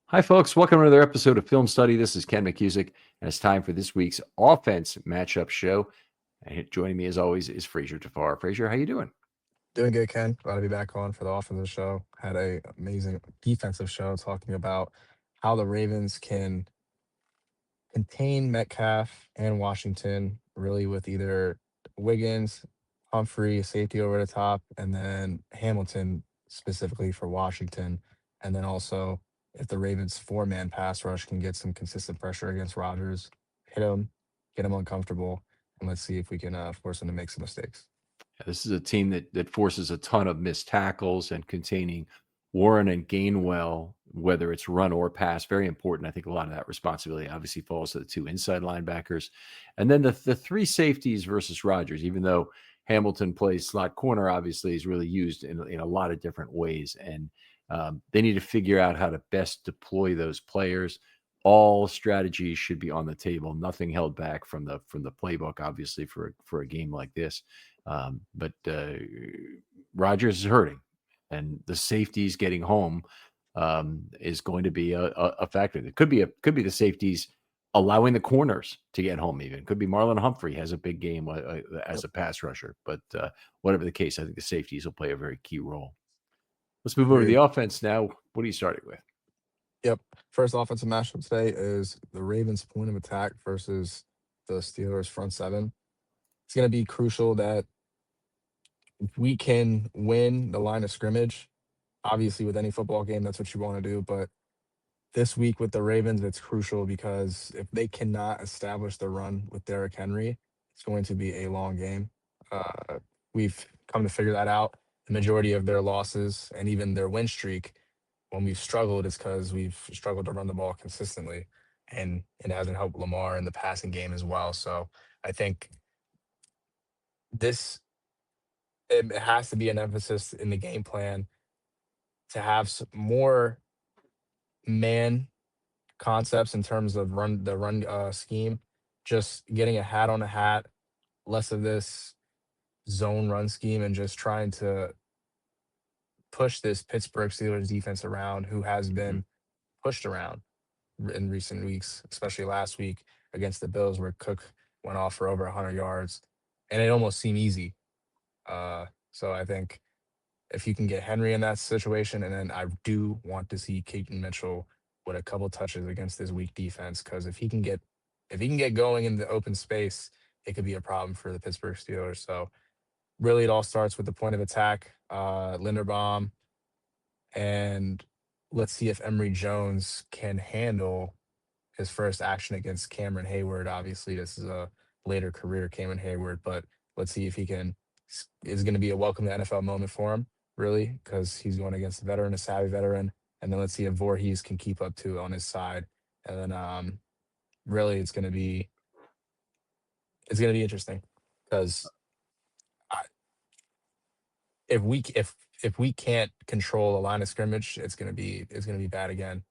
Hi, folks. Welcome to another episode of Film Study. This is Ken McKusick, and it's time for this week's offense matchup show. And joining me, as always, is Frazer Tafar. Frazer, how you doing? Doing good, Ken. Glad to be back on for the offensive show. Had a amazing defensive show talking about how the Ravens can contain Metcalf and Washington, really with either Wiggins, Humphrey, safety over the top, and then Hamilton specifically for Washington. And then also if the Ravens four-man pass rush can get some consistent pressure against Rodgers, hit him, get him uncomfortable, and let's see if we can force him to make some mistakes. This is a team that forces a ton of missed tackles and containing Warren and Gainwell, whether it's run or pass, very important. I think a lot of that responsibility obviously falls to the two inside linebackers. And then the three safeties versus Rodgers, even though Hamilton plays slot corner, obviously is really used in a lot of different ways. And they need to figure out how to best deploy those players. All strategies should be on the table. Nothing held back from the playbook, obviously, for a game like this. But Rodgers is hurting, and the safeties getting home is going to be a factor. It could be the safeties allowing the corners to get home. Even could be Marlon Humphrey has a big game as Yep. a pass rusher. But whatever the case, I think the safeties will play a very key role. Let's move over to the Agreed. offense now. What are you starting with? Yep. First offensive matchup today is the Ravens' point of attack versus the Steelers' front seven. It's going to be crucial that we can win the line of scrimmage. Obviously, with any football game, that's what you want to do. But this week with the Ravens, it's crucial because if they cannot establish the run with Derrick Henry, it's going to be a long game. We've come to figure that out. The majority of their losses and even their win streak, when we've struggled, is because we've struggled to run the ball consistently, and it hasn't helped Lamar in the passing game as well. So I think this it has to be an emphasis in the game plan to have more man concepts in terms of run scheme, just getting a hat on a hat, less of this zone run scheme, and just trying to push this Pittsburgh Steelers defense around, who has Mhm. been pushed around in recent weeks, especially last week against the Bills, where Cook went off for over 100 yards, and it almost seemed easy. So I think if you can get Henry in that situation, and then I do want to see Keaton Mitchell with a couple touches against this weak defense, because if he can get going in the open space, it could be a problem for the Pittsburgh Steelers. So really, it all starts with the point of attack, Linderbaum, and let's see if Emory Jones can handle his first action against Cameron Hayward. Obviously, this is a later career Cameron Hayward, but let's see if he can. Is going to be a welcome to NFL moment for him, really, because he's going against a veteran, a savvy veteran. And then let's see if Voorhees can keep up to on his side. And then really, it's going to be interesting because if we can't control the line of scrimmage, it's gonna be bad again.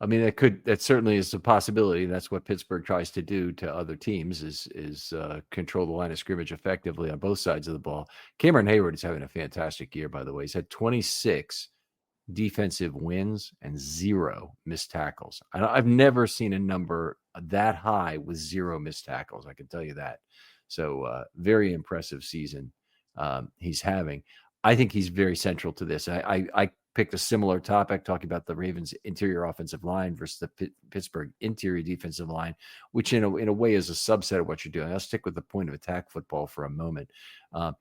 I mean, that certainly is a possibility. That's what Pittsburgh tries to do to other teams is control the line of scrimmage effectively on both sides of the ball. Cameron Hayward is having a fantastic year, by the way. He's had 26 defensive wins and zero missed tackles. I've never seen a number that high with zero missed tackles. I can tell you that. So very impressive season he's having. I think he's very central to this. I picked a similar topic talking about the Ravens interior offensive line versus the Pittsburgh interior defensive line, which in a way is a subset of what you're doing. I'll stick with the point of attack football for a moment. Uh,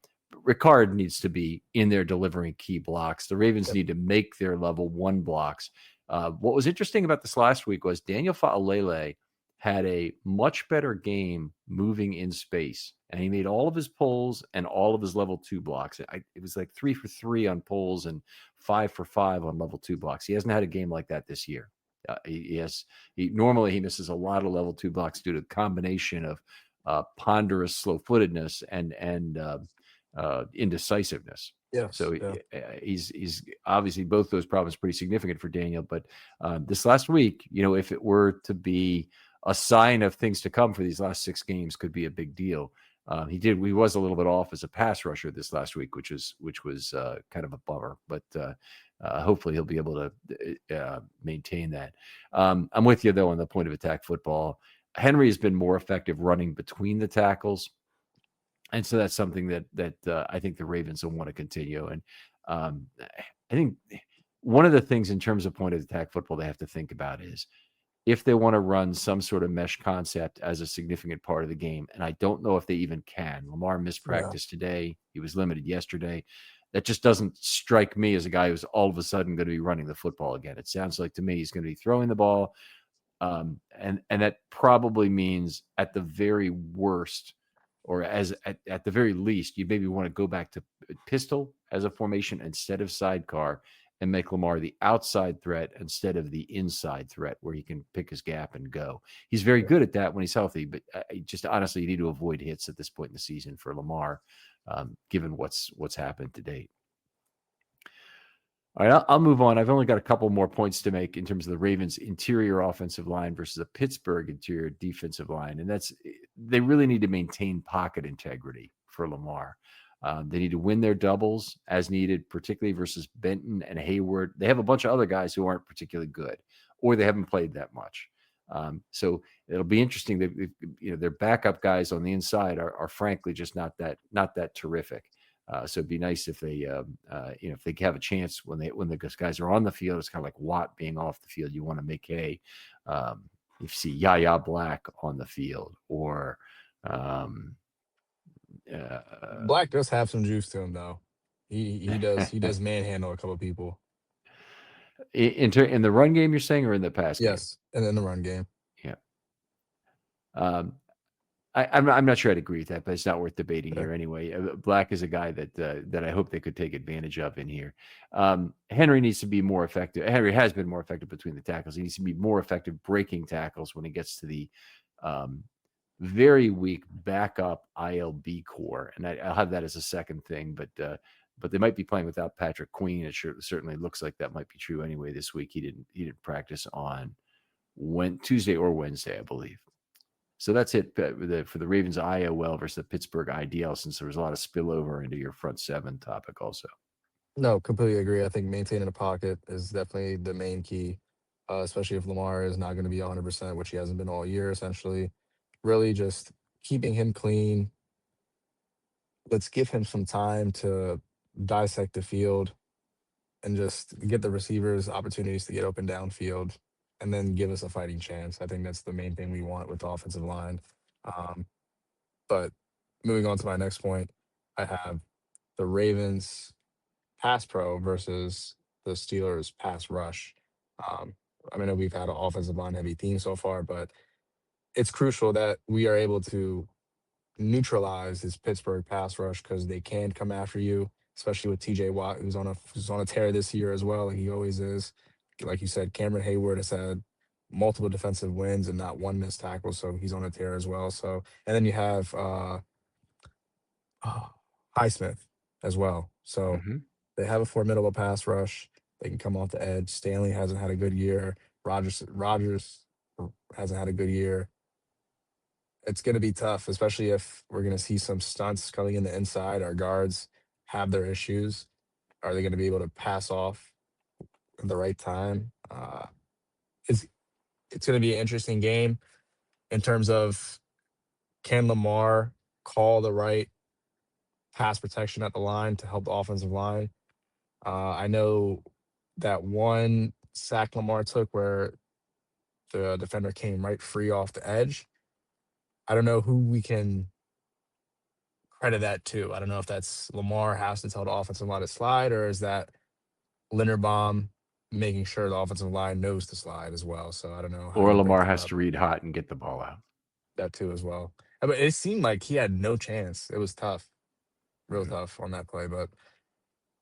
Ricard needs to be in there delivering key blocks. The Ravens Yep. need to make their level one blocks. What was interesting about this last week was Daniel Faalele had a much better game moving in space, and he made all of his pulls and all of his level two blocks. It was like 3 for 3 on pulls and 5 for 5 on level two blocks. He hasn't had a game like that this year. Normally he misses a lot of level two blocks due to the combination of ponderous slow footedness and indecisiveness. Yes. So Yeah. he's obviously both those problems pretty significant for Daniel. But this last week, if it were to be a sign of things to come for these last 6 games, could be a big deal. He was a little bit off as a pass rusher this last week, which was kind of a bummer. But hopefully he'll be able to maintain that. I'm with you though on the point of attack football. Henry has been more effective running between the tackles, and so that's something that I think the Ravens will want to continue. And I think one of the things in terms of point of attack football they have to think about is if they want to run some sort of mesh concept as a significant part of the game. And I don't know if they even can. Lamar missed Yeah. practice today. He was limited yesterday. That just doesn't strike me as a guy who's all of a sudden going to be running the football again. It sounds like to me he's going to be throwing the ball. And that probably means at the very worst, or at the very least, you maybe want to go back to pistol as a formation instead of sidecar and make Lamar the outside threat instead of the inside threat where he can pick his gap and go. He's very good at that when he's healthy, but just honestly, you need to avoid hits at this point in the season for Lamar, given what's happened to date. All right, I'll move on. I've only got a couple more points to make in terms of the Ravens' interior offensive line versus the Pittsburgh interior defensive line, and they really need to maintain pocket integrity for Lamar. They need to win their doubles as needed, particularly versus Benton and Hayward. They have a bunch of other guys who aren't particularly good, or they haven't played that much. So it'll be interesting that their backup guys on the inside are frankly just not that terrific. So it'd be nice if they if they have a chance when the guys are on the field. It's kind of like Watt being off the field. You want to make hay. You see Yaya Black on the field, or Black does have some juice to him, though. He does manhandle a couple of people. in the run game, you're saying, or in the pass game? Yes, and in the run game. Yeah. I'm not sure I'd agree with that, but it's not worth debating here anyway. Black is a guy that I hope they could take advantage of in here. Henry needs to be more effective. Henry has been more effective between the tackles. He needs to be more effective breaking tackles when he gets to the very weak backup ILB core, and I'll have that as a second thing. But they might be playing without Patrick Queen. It certainly looks like that might be true anyway. This week he didn't practice on Tuesday or Wednesday, I believe. So that's it for the Ravens IOL versus the Pittsburgh IDL, since there was a lot of spillover into your front seven topic also. No, completely agree. I think maintaining a pocket is definitely the main key, especially if Lamar is not going to be 100%, which he hasn't been all year, essentially. Really just keeping him clean. Let's give him some time to dissect the field and just get the receivers opportunities to get open downfield and then give us a fighting chance. I think that's the main thing we want with the offensive line. But moving on to my next point, I have the Ravens pass pro versus the Steelers pass rush. I mean, we've had an offensive line heavy team so far, but it's crucial that we are able to neutralize this Pittsburgh pass rush because they can come after you, especially with TJ Watt, who's on a tear this year as well, like he always is. Like you said, Cameron Hayward has had multiple defensive wins and not one missed tackle, so he's on a tear as well. So, and then you have Highsmith as well. So they have a formidable pass rush. They can come off the edge. Stanley hasn't had a good year. Rogers hasn't had a good year. It's going to be tough, especially if we're going to see some stunts coming in the inside. Our guards have their issues. Are they going to be able to pass off at the right time? It's going to be an interesting game in terms of can Lamar call the right pass protection at the line to help the offensive line. I know that one sack Lamar took where the defender came right free off the edge. I don't know who we can credit that to. I don't know if that's Lamar has to tell the offensive line to slide, or is that Linderbaum making sure the offensive line knows to slide as well. So I don't know how Or you break Lamar that has up. to read hot and get the ball out. That too as well. But it seemed like he had no chance. It was tough, real Mhm. tough on that play. But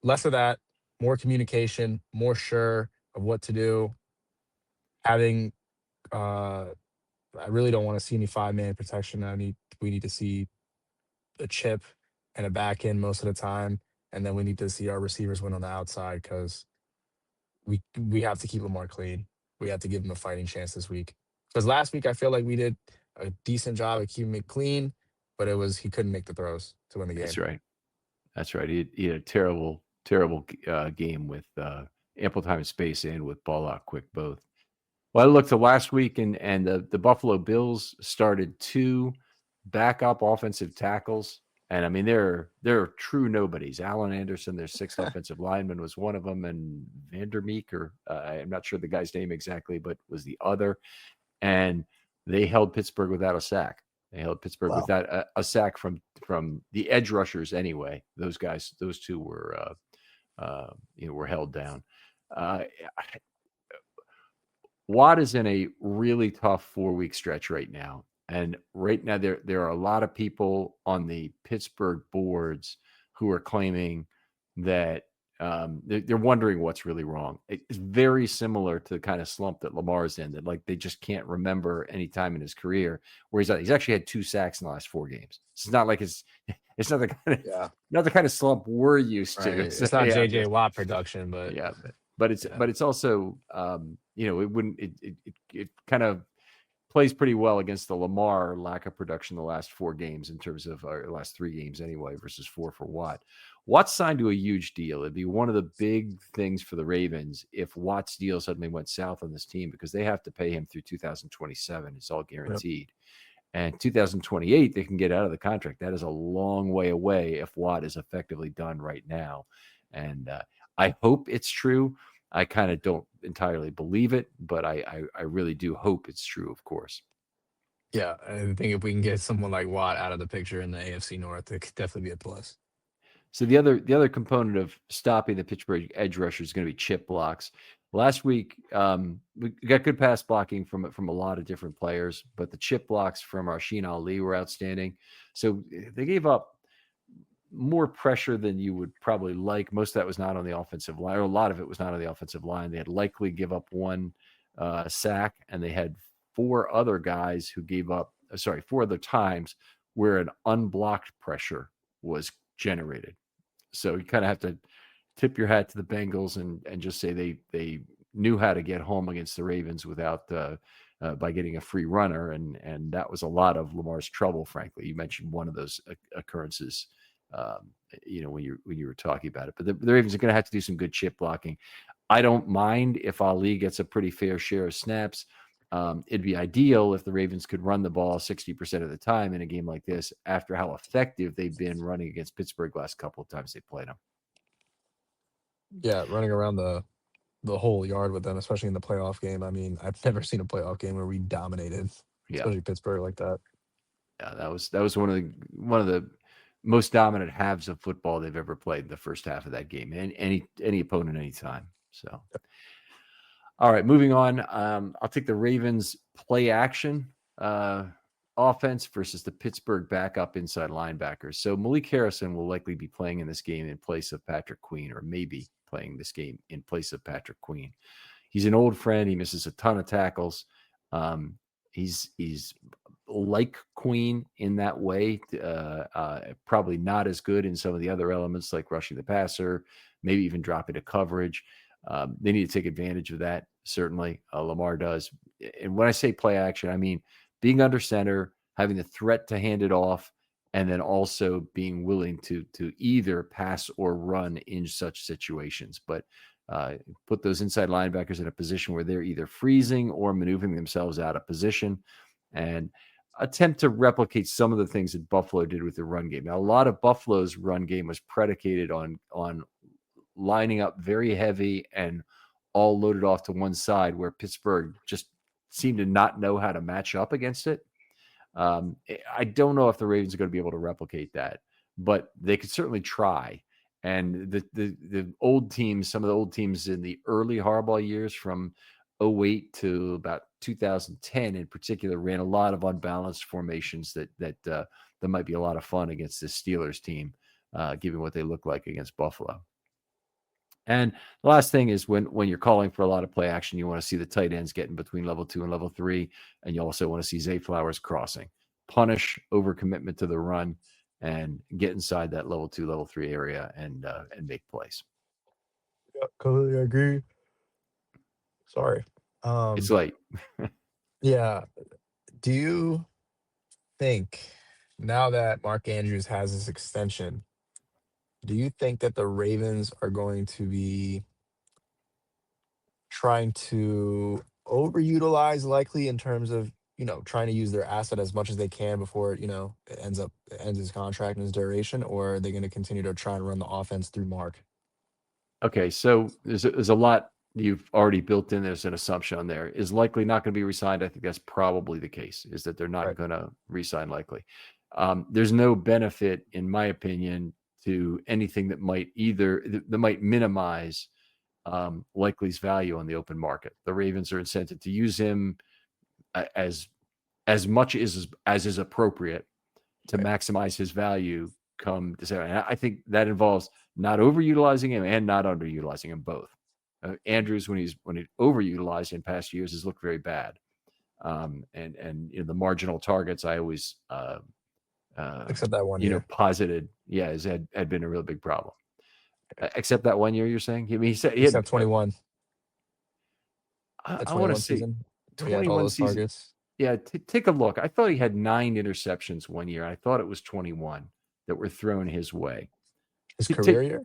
less of that, more communication, more sure of what to do. Having, I really don't want to see any 5-man protection. We need to see a chip and a back end most of the time, and then we need to see our receivers win on the outside because we have to keep Lamar clean. We have to give him a fighting chance this week. Because last week I feel like we did a decent job of keeping it clean. but he couldn't make the throws to win the That's game. right. That's right. He had a terrible game with ample time and space and with ball out quick both. Well, I looked to last week, and the Buffalo Bills started 2 backup offensive tackles, and I mean they're true nobodies. Alan Anderson, their 6th offensive lineman, was one of them, and Vandermeek, or I'm not sure the guy's name exactly, but was the other. And they held Pittsburgh without a sack. They held Pittsburgh Wow. without a sack from the edge rushers anyway. Those guys, those 2 were held down. Uh, Watt is in a really tough 4-week stretch right now. And right now there are a lot of people on the Pittsburgh boards who are claiming that they're wondering what's really wrong. It's very similar to the kind of slump that Lamar's in, that like they just can't remember any time in his career where he's actually had 2 sacks in the last 4 games. It's not like it's not the kind of slump we're used to. Right. So, It's not yeah, JJ Watt production, but yeah, but it's also it kind of plays pretty well against the Lamar lack of production the last 4 games in terms of our last 3 games anyway versus 4 for Watt. Watt's signed to a huge deal. It'd be one of the big things for the Ravens if Watt's deal suddenly went south on this team, because they have to pay him through 2027. It's all guaranteed. Yep. And 2028, they can get out of the contract. That is a long way away if Watt is effectively done right now. And I hope it's true. I kind of don't entirely believe it, but I really do hope it's true, of course. Yeah, I think if we can get someone like Watt out of the picture in the AFC North, it could definitely be a plus. So the other component of stopping the Pittsburgh edge rusher is going to be chip blocks. Last week, we got good pass blocking from a lot of different players, but the chip blocks from Rasheen Ali were outstanding. So they gave up more pressure than you would probably like. Most of that was not on the offensive line, or a lot of it was not on the offensive line. They had likely give up 1 sack, and they had 4 other guys who gave up, 4 other times where an unblocked pressure was generated. So you kind of have to tip your hat to the Bengals and just say they knew how to get home against the Ravens without by getting a free runner, and that was a lot of Lamar's trouble, frankly. You mentioned one of those occurrences, when you were talking about it. But the Ravens are going to have to do some good chip blocking. I don't mind if Ali gets a pretty fair share of snaps. It'd be ideal if the Ravens could run the ball 60% of the time in a game like this, after how effective they've been running against Pittsburgh last couple of times they played them. Yeah, running around the whole yard with them, especially in the playoff game. I mean, I've never seen a playoff game where we dominated, especially Pittsburgh like that. Yeah, that was one of the most dominant halves of football they've ever played in the first half of that game, and any opponent, anytime. So. All right, moving on. I'll take the Ravens play action offense versus the Pittsburgh backup inside linebackers. So Malik Harrison will likely be playing in this game in place of Patrick Queen, or maybe playing this game in place of Patrick Queen. He's an old friend. He misses a ton of tackles. He's like Queen in that way. Probably not as good in some of the other elements, like rushing the passer, maybe even dropping to coverage. They need to take advantage of that. Certainly, Lamar does. And when I say play action, I mean being under center, having the threat to hand it off, and then also being willing to either pass or run in such situations. But put those inside linebackers in a position where they're either freezing or maneuvering themselves out of position, and attempt to replicate some of the things that Buffalo did with the run game. Now, a lot of Buffalo's run game was predicated on lining up very heavy and all loaded off to one side, where Pittsburgh just seemed to not know how to match up against it. I don't know if the Ravens are going to be able to replicate that, but they could certainly try. And the old teams, some of the old teams in the early Harbaugh years from 2008 to about 2010 in particular, ran a lot of unbalanced formations that might be a lot of fun against the Steelers team, given what they look like against Buffalo. And the last thing is when you're calling for a lot of play action, you want to see the tight ends getting between level 2 and level 3, and you also want to see Zay Flowers crossing. Punish overcommitment to the run and get inside that level 2, level 3 area and make plays. Yeah, completely agree. Sorry. It's late. Yeah. Do you think Now that Mark Andrews has this extension, do you think that the Ravens are going to be trying to overutilize likely in terms of, trying to use their asset as much as they can before, it ends his contract and his duration, or are they going to continue to try and run the offense through Mark? Okay, so there's a lot you've already built in. There's an assumption on there. Is likely not going to be re-signed. I think that's probably the case, is that they're not Right. going to re-sign likely. There's no benefit, in my opinion, to anything that might minimize likely's value on the open market. The Ravens are incented to use him as much as is appropriate to Right. maximize his value come December. And I think that involves not overutilizing him and not underutilizing him both. Andrews, when he overutilized in past years, has looked very bad. And the marginal targets I always Except that 1 year. posited, has had been a real big problem. Except that 1 year, you're saying? I mean, he said he had. Except 21. The I want to 21 see season. He had all 21 those season. targets. Yeah, take a look. I thought he had 9 interceptions 1 year. I thought it was 21 that were thrown his way. His career year?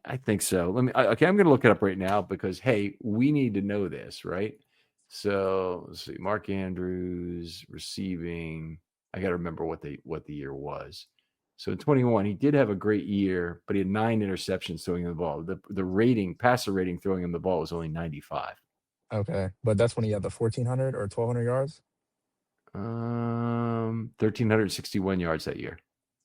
I think so. Okay, I'm going to look it up right now because, hey, we need to know this, right? So let's see. Mark Andrews receiving. I got to remember what the year was. So in 21, he did have a great year, but he had 9 interceptions throwing him the ball. The passer rating throwing him the ball was only 95. Okay, but that's when he had the 1,400 or 1,200 yards. 1,361 yards that year.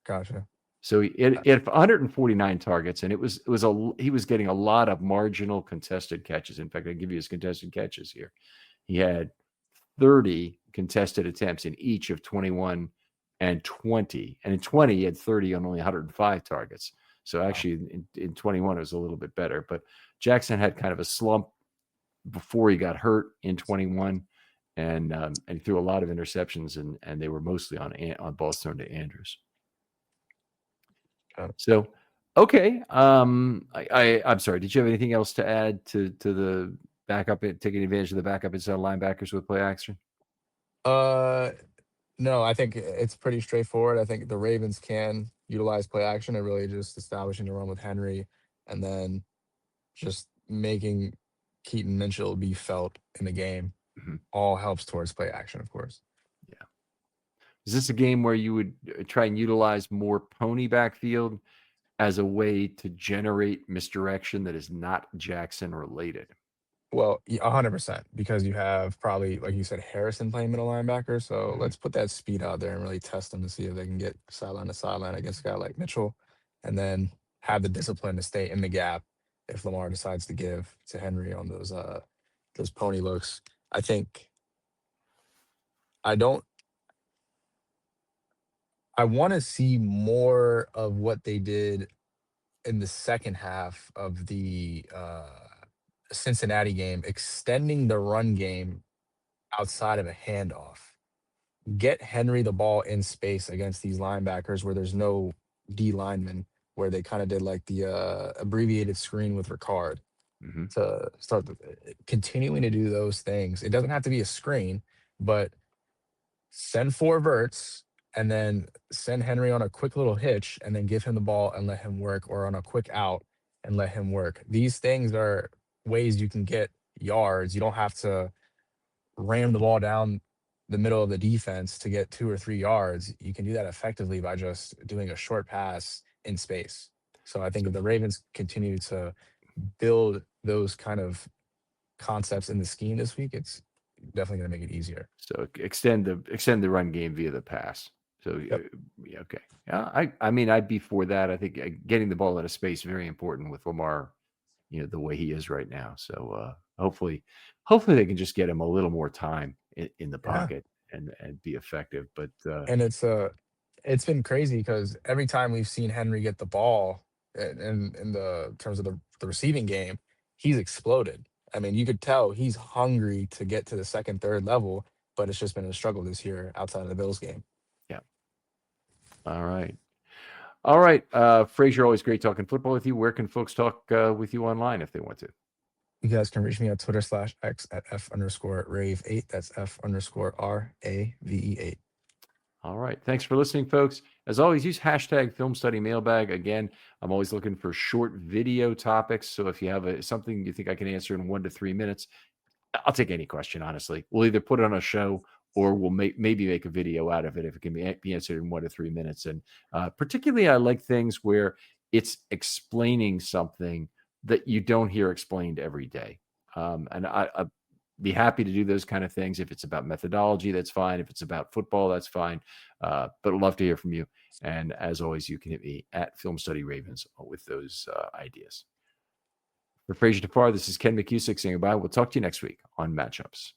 Gotcha. So he had 149 targets, and he was getting a lot of marginal contested catches. In fact, I'll give you his contested catches here. He had 30 contested attempts in each of 21 and 20. And in 20, he had 30 on only 105 targets. So actually, in 21, it was a little bit better. But Jackson had kind of a slump before he got hurt in 21, and he threw a lot of interceptions, and they were mostly on balls thrown to Andrews. So, okay. I'm sorry. Did you have anything else to add to the backup, taking advantage of the backup inside linebackers with play action? No, I think it's pretty straightforward. I think the Ravens can utilize play action and really just establishing a run with Henry, and then just making Keaton Mitchell be felt in the game. Mm-hmm. All helps towards play action, of course. Yeah. Is this a game where you would try and utilize more pony backfield as a way to generate misdirection that is not Jackson related? Well, 100%, because you have probably, like you said, Harrison playing middle linebacker. So let's put that speed out there and really test them to see if they can get sideline to sideline against a guy like Mitchell, and then have the discipline to stay in the gap if Lamar decides to give to Henry on those pony looks. I think I don't. I want to see more of what they did in the second half of the Cincinnati game, extending the run game outside of a handoff. Get Henry the ball in space against these linebackers where there's no D lineman, where they kind of did like the abbreviated screen with Ricard to start continuing to do those things. It doesn't have to be a screen, but send 4 verts and then send Henry on a quick little hitch and then give him the ball and let him work, or on a quick out and let him work. These things are ways you can get yards. You don't have to ram the ball down the middle of the defense to get 2 or 3 yards. You can do that effectively by just doing a short pass in space. So I think if the Ravens continue to build those kind of concepts in the scheme this week, it's definitely going to make it easier. So extend the run game via the pass. So yeah, okay. I mean, I'd be for that. I think getting the ball out of space is very important with Lamar, the way he is right now. So hopefully they can just get him a little more time in the pocket and be effective. But and it's been crazy because every time we've seen Henry get the ball in the terms of the receiving game, he's exploded. I mean, you could tell he's hungry to get to the second, third level, but it's just been a struggle this year outside of the Bills game. Yeah. All right. Frazer, always great talking football with you. Where can folks talk with you online if they want to? You guys can reach me on Twitter/X at F_Rave8. That's F_RAVE8. All right. Thanks for listening, folks. As always, use hashtag FilmStudyMailbag. Again, I'm always looking for short video topics. So if you have something you think I can answer in 1 to 3 minutes, I'll take any question, honestly. We'll either put it on a show or we'll maybe make a video out of it if it can be answered in 1 to 3 minutes. And particularly, I like things where it's explaining something that you don't hear explained every day. And I'd be happy to do those kind of things. If it's about methodology, that's fine. If it's about football, that's fine. But I'd love to hear from you. And as always, you can hit me at Film Study Ravens with those ideas. For Frazer Tafar, this is Ken McKusick saying goodbye. We'll talk to you next week on Matchups.